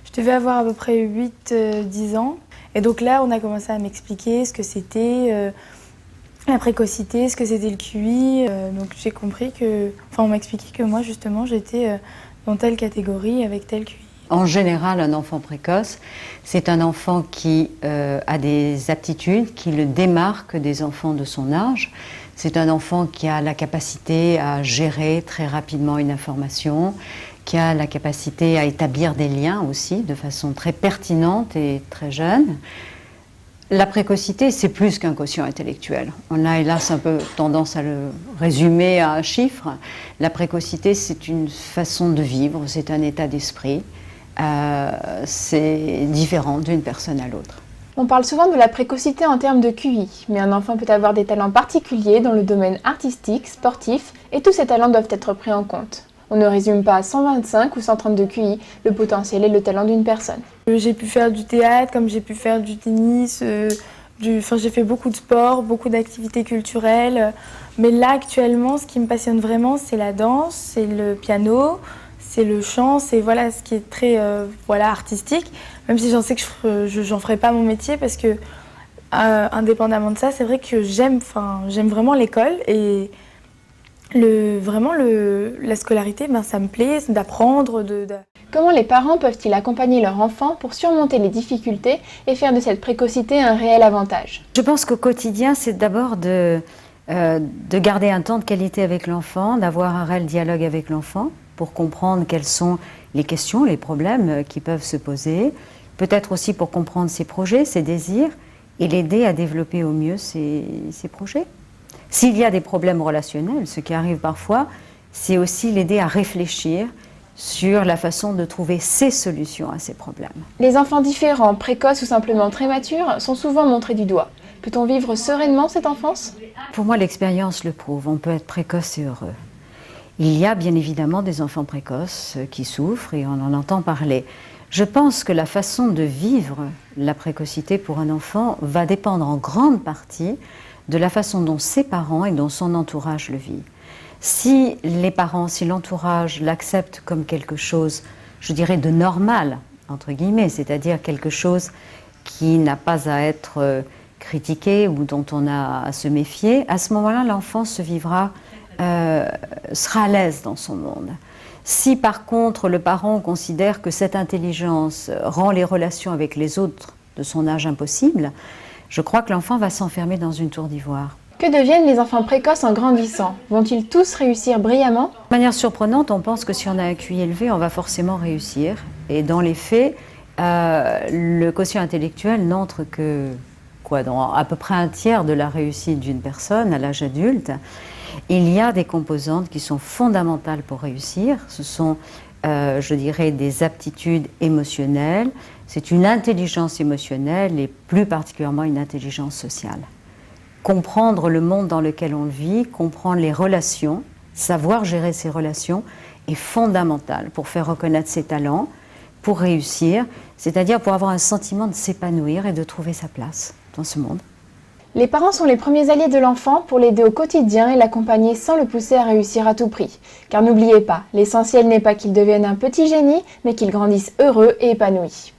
Je devais avoir à peu près 8-10 ans. Et donc là, on a commencé à m'expliquer ce que c'était la précocité, ce que c'était le QI. Donc j'ai compris que, on m'a expliqué que moi, justement, j'étais dans telle catégorie avec tel QI. En général, un enfant précoce, c'est un enfant qui a des aptitudes qui le démarquent des enfants de son âge. C'est un enfant qui a la capacité à gérer très rapidement une information, qui a la capacité à établir des liens aussi de façon très pertinente et très jeune. La précocité, c'est plus qu'un quotient intellectuel. On a hélas un peu tendance à le résumer à un chiffre. La précocité, c'est une façon de vivre, c'est un état d'esprit. C'est différent d'une personne à l'autre. On parle souvent de la précocité en termes de QI, mais un enfant peut avoir des talents particuliers dans le domaine artistique, sportif, et tous ces talents doivent être pris en compte. On ne résume pas à 125 ou 132 QI le potentiel et le talent d'une personne. J'ai pu faire du théâtre, comme j'ai pu faire du tennis, j'ai fait beaucoup de sport, beaucoup d'activités culturelles. Mais là, actuellement, ce qui me passionne vraiment, c'est la danse, c'est le piano, c'est le chant, c'est ce qui est très artistique. Même si j'en sais que j'en ferai pas mon métier parce que, indépendamment de ça, c'est vrai que j'aime vraiment l'école et la scolarité, ça me plaît, d'apprendre. Comment les parents peuvent-ils accompagner leur enfant pour surmonter les difficultés et faire de cette précocité un réel avantage? Je pense qu'au quotidien, c'est d'abord de garder un temps de qualité avec l'enfant, d'avoir un réel dialogue avec l'enfant pour comprendre quelles sont les questions, les problèmes qui peuvent se poser, peut-être aussi pour comprendre ses projets, ses désirs et l'aider à développer au mieux ses projets. S'il y a des problèmes relationnels, ce qui arrive parfois, c'est aussi l'aider à réfléchir sur la façon de trouver ses solutions à ces problèmes. Les enfants différents, précoces ou simplement très matures sont souvent montrés du doigt. Peut-on vivre sereinement cette enfance? Pour moi, l'expérience le prouve. On peut être précoce et heureux. Il y a bien évidemment des enfants précoces qui souffrent et on en entend parler. Je pense que la façon de vivre la précocité pour un enfant va dépendre en grande partie de la façon dont ses parents et dont son entourage le vivent. Si les parents, si l'entourage l'acceptent comme quelque chose, je dirais, de normal, entre guillemets, c'est-à-dire quelque chose qui n'a pas à être critiqué ou dont on a à se méfier, à ce moment-là, l'enfant sera à l'aise dans son monde. Si par contre le parent considère que cette intelligence rend les relations avec les autres de son âge impossibles, je crois que l'enfant va s'enfermer dans une tour d'ivoire. Que deviennent les enfants précoces en grandissant? Vont-ils tous réussir brillamment? De manière surprenante, on pense que si on a un QI élevé, on va forcément réussir. Et dans les faits, le quotient intellectuel n'entre que dans à peu près un tiers de la réussite d'une personne à l'âge adulte. Il y a des composantes qui sont fondamentales pour réussir. Ce sont, je dirais, des aptitudes émotionnelles. C'est une intelligence émotionnelle et plus particulièrement une intelligence sociale. Comprendre le monde dans lequel on vit, comprendre les relations, savoir gérer ses relations est fondamental pour faire reconnaître ses talents, pour réussir, c'est-à-dire pour avoir un sentiment de s'épanouir et de trouver sa place dans ce monde. Les parents sont les premiers alliés de l'enfant pour l'aider au quotidien et l'accompagner sans le pousser à réussir à tout prix. Car n'oubliez pas, l'essentiel n'est pas qu'il devienne un petit génie, mais qu'il grandisse heureux et épanoui.